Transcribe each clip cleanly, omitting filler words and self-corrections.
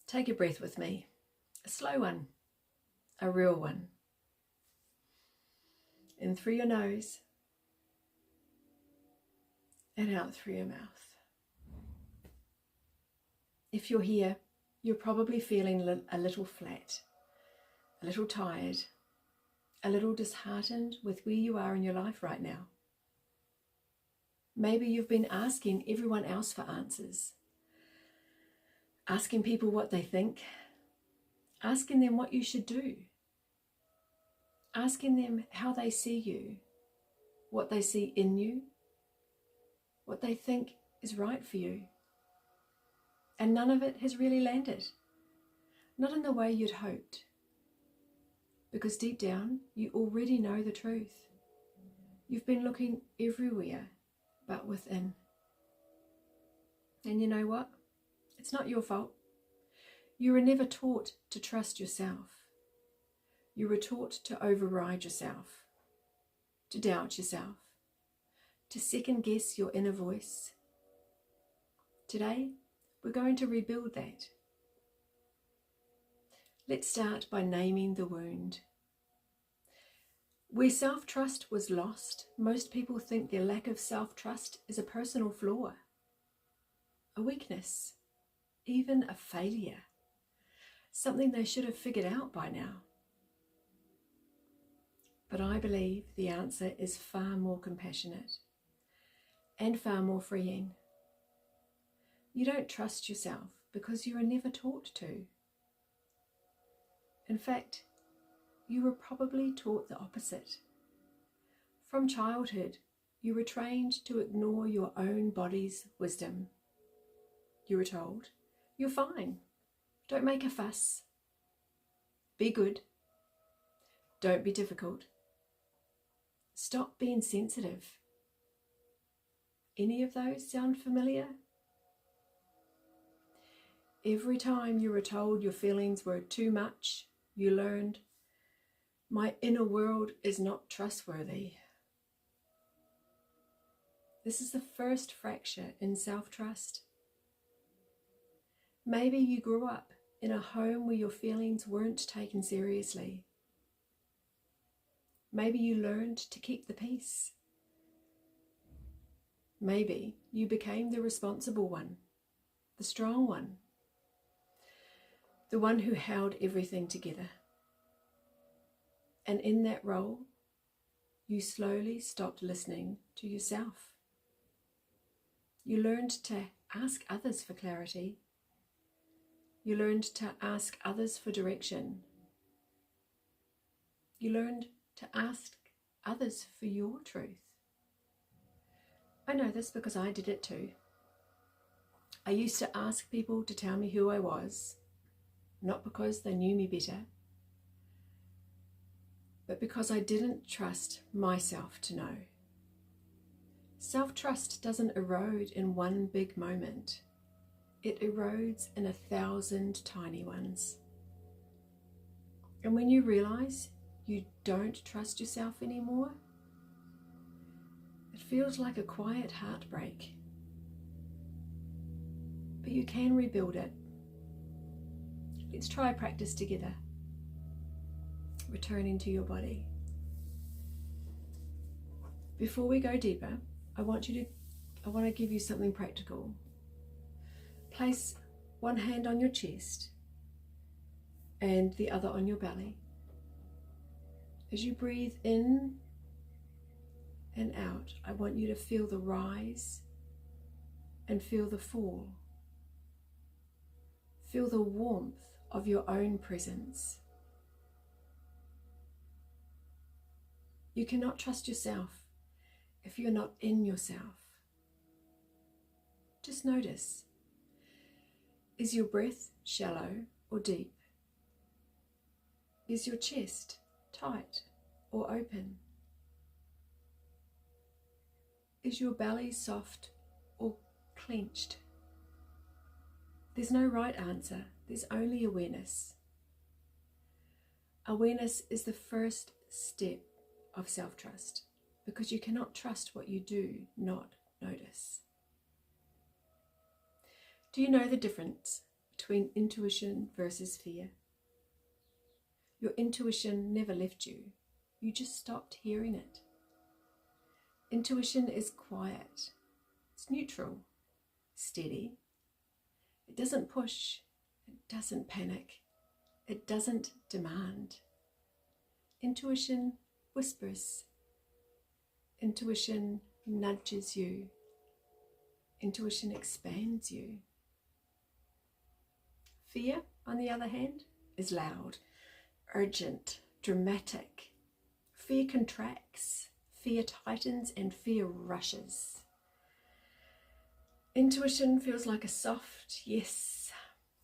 Take a breath with me, a slow one, a real one. In through your nose and out through your mouth. If you're here, you're probably feeling a little flat, a little tired, a little disheartened with where you are in your life right now. Maybe you've been asking everyone else for answers, asking people what they think, asking them what you should do, asking them how they see you, what they see in you, what they think is right for you. And none of it has really landed, not in the way you'd hoped, because deep down you already know the truth. You've been looking everywhere but within. And you know what? It's not your fault. You were never taught to trust yourself. You were taught to override yourself, to doubt yourself, to second guess your inner voice. Today, we're going to rebuild that. Let's start by naming the wound. Where self-trust was lost, most people think their lack of self-trust is a personal flaw, a weakness, even a failure, something they should have figured out by now. But I believe the answer is far more compassionate and far more freeing. You don't trust yourself because you were never taught to. In fact, you were probably taught the opposite. From childhood, you were trained to ignore your own body's wisdom. You were told, "You're fine. Don't make a fuss. Be good. Don't be difficult. Stop being sensitive." Any of those sound familiar? Every time you were told your feelings were too much, you learned, "My inner world is not trustworthy." This is the first fracture in self-trust. Maybe you grew up in a home where your feelings weren't taken seriously. Maybe you learned to keep the peace. Maybe you became the responsible one, the strong one, the one who held everything together. And in that role, you slowly stopped listening to yourself. You learned to ask others for clarity. You learned to ask others for direction. You learned to ask others for your truth. I know this because I did it too. I used to ask people to tell me who I was, not because they knew me better, but because I didn't trust myself to know. Self-trust doesn't erode in one big moment. It erodes in 1,000 tiny ones. And when you realize you don't trust yourself anymore, it feels like a quiet heartbreak. But you can rebuild it. Let's try a practice together. Returning to your body. Before we go deeper, I want to give you something practical. Place one hand on your chest and the other on your belly. As you breathe in and out, I want you to feel the rise and feel the fall. Feel the warmth of your own presence. You cannot trust yourself if you're not in yourself. Just notice. Is your breath shallow or deep? Is your chest tight or open? Is your belly soft or clenched? There's no right answer, there's only awareness. Awareness is the first step of self-trust, because you cannot trust what you do not notice. Do you know the difference between intuition versus fear. Your intuition never left you. You just stopped hearing it. Intuition is quiet. It's neutral, steady. It doesn't push. It doesn't panic. It doesn't demand. Intuition whispers. Intuition nudges you. Intuition expands you. Fear, on the other hand, is loud, urgent, dramatic. Fear contracts, fear tightens, and fear rushes. Intuition feels like a soft yes,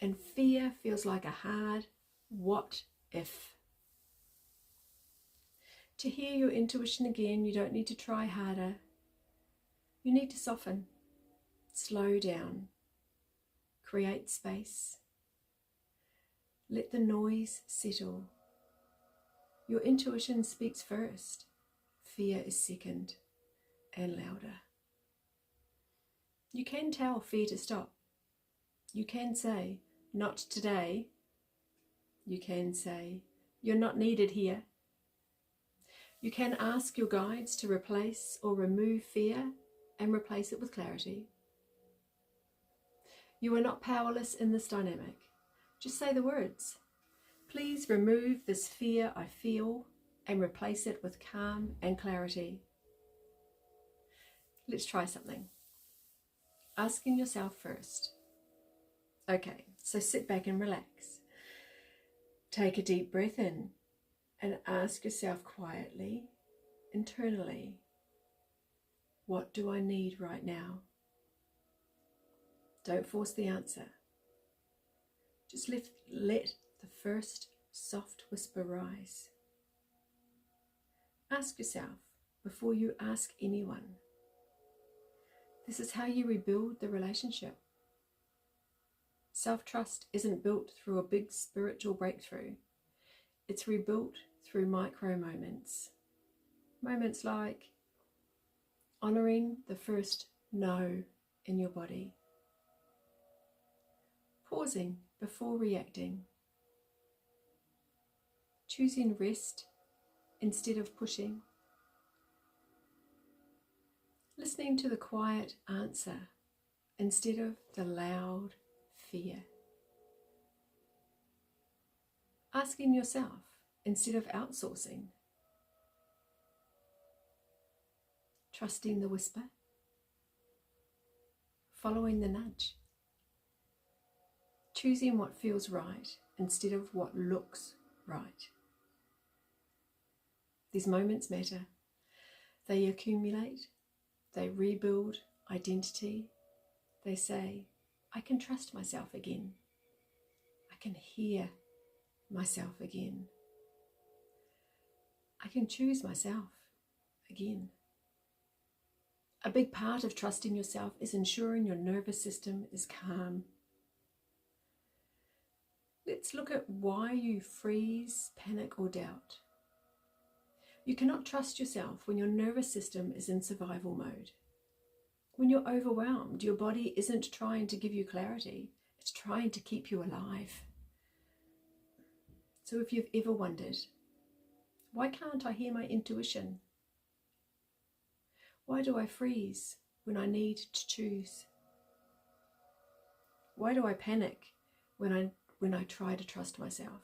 and fear feels like a hard what if. To hear your intuition again, you don't need to try harder. You need to soften, slow down, create space. Let the noise settle. Your intuition speaks first. Fear is second and louder. You can tell fear to stop. You can say, not today. You can say, you're not needed here. You can ask your guides to replace or remove fear and replace it with clarity. You are not powerless in this dynamic. Just say the words. Please remove this fear I feel and replace it with calm and clarity. Let's try something. Asking yourself first. Okay, so sit back and relax. Take a deep breath in and ask yourself quietly, internally, what do I need right now? Don't force the answer. Just let the first soft whisper rise. Ask yourself before you ask anyone. This is how you rebuild the relationship. Self-trust isn't built through a big spiritual breakthrough. It's rebuilt through micro moments. Moments like honoring the first no in your body. Pausing before reacting. Choosing rest instead of pushing. Listening to the quiet answer instead of the loud fear. Asking yourself instead of outsourcing. Trusting the whisper. Following the nudge. Choosing what feels right instead of what looks right. These moments matter. They accumulate. They rebuild identity. They say, I can trust myself again. I can hear myself again. I can choose myself again. A big part of trusting yourself is ensuring your nervous system is calm. Let's look at why you freeze, panic, or doubt. You cannot trust yourself when your nervous system is in survival mode. When you're overwhelmed, your body isn't trying to give you clarity, it's trying to keep you alive. So if you've ever wondered, why can't I hear my intuition? Why do I freeze when I need to choose? Why do I panic when I try to trust myself?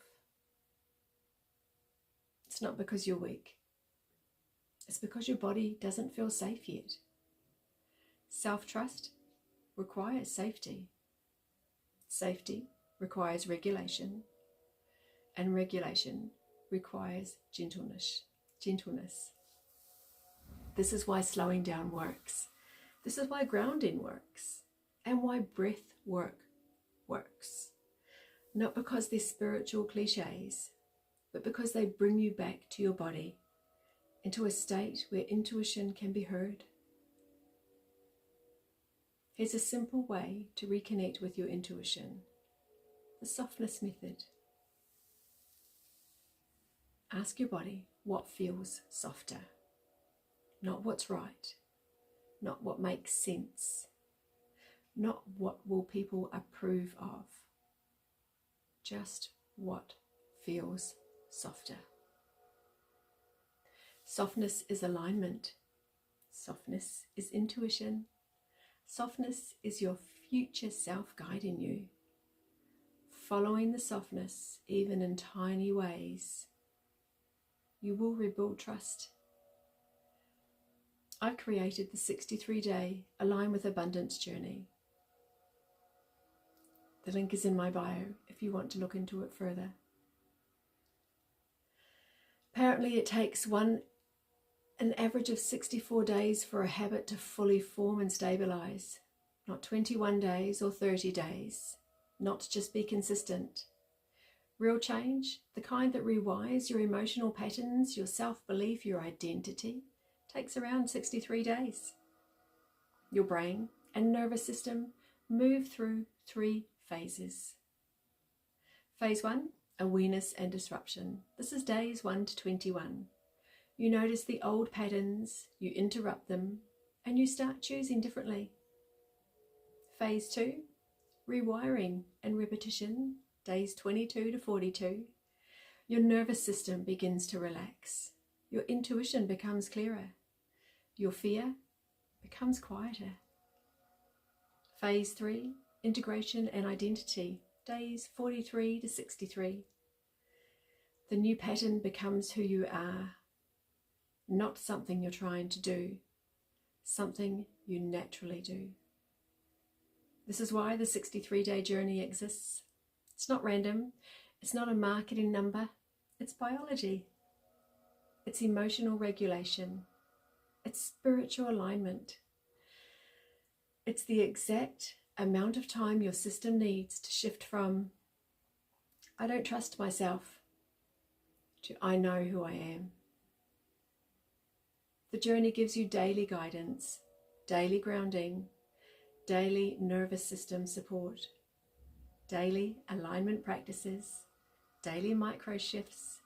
It's not because you're weak. It's because your body doesn't feel safe yet. Self-trust requires safety. Safety requires regulation. And regulation requires gentleness. This is why slowing down works. This is why grounding works. And why breath work works. Not because they're spiritual cliches, but because they bring you back to your body, into a state where intuition can be heard. Here's a simple way to reconnect with your intuition. The softness method. Ask your body what feels softer. Not what's right. Not what makes sense. Not what will people approve of. just what feels softer. Softness is alignment. Softness is intuition. Softness is your future self guiding you. Following the softness, even in tiny ways, you will rebuild trust. I created the 63-day Align with Abundance journey. The link is in my bio if you want to look into it further. Apparently it takes an average of 64 days for a habit to fully form and stabilize, not 21 days or 30 days, not to just be consistent. Real change, the kind that rewires your emotional patterns, your self-belief, your identity, takes around 63 days. Your brain and nervous system move through 3 phases. Phase 1, awareness and disruption. This is days 1 to 21. You notice the old patterns, you interrupt them, and you start choosing differently. Phase 2, rewiring and repetition, days 22 to 42. Your nervous system begins to relax. Your intuition becomes clearer. Your fear becomes quieter. Phase 3, integration and identity, days 43 to 63. The new pattern becomes who you are, not something you're trying to do, something you naturally do. This is why the 63-day journey exists. It's not random, it's not a marketing number, it's biology. It's emotional regulation, it's spiritual alignment. It's the exact amount of time your system needs to shift from I don't trust myself to I know who I am. The journey gives you daily guidance, daily grounding, daily nervous system support, daily alignment practices, daily micro shifts,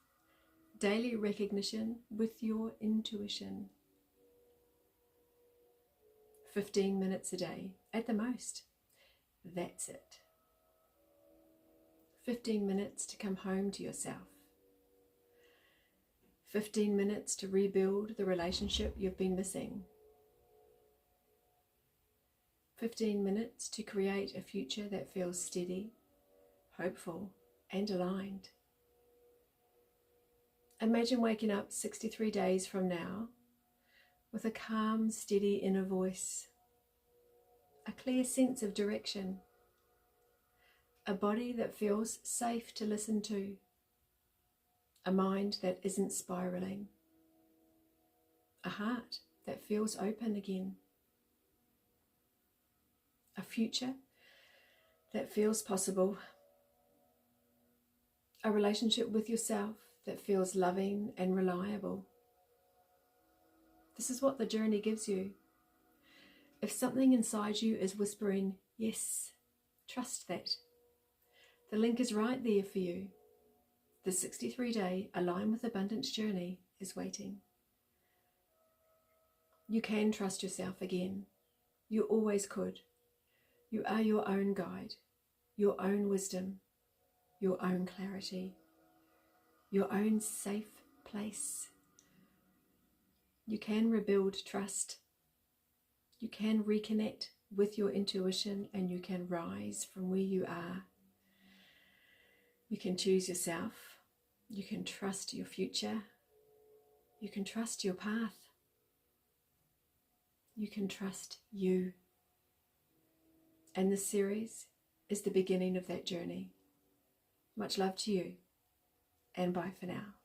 daily recognition with your intuition. 15 minutes a day at the most. That's it. 15 minutes to come home to yourself. 15 minutes to rebuild the relationship you've been missing. 15 minutes to create a future that feels steady, hopeful, and aligned. Imagine waking up 63 days from now with a calm, steady inner voice, a clear sense of direction, a body that feels safe to listen to, a mind that isn't spiraling, a heart that feels open again, a future that feels possible, a relationship with yourself that feels loving and reliable. This is what the journey gives you. If something inside you is whispering, yes, trust that. The link is right there for you. The 63-day Align with Abundance journey is waiting. You can trust yourself again. You always could. You are your own guide, your own wisdom, your own clarity, your own safe place. You can rebuild trust. You can reconnect with your intuition and you can rise from where you are. You can choose yourself. You can trust your future. You can trust your path. You can trust you. And this series is the beginning of that journey. Much love to you, and bye for now.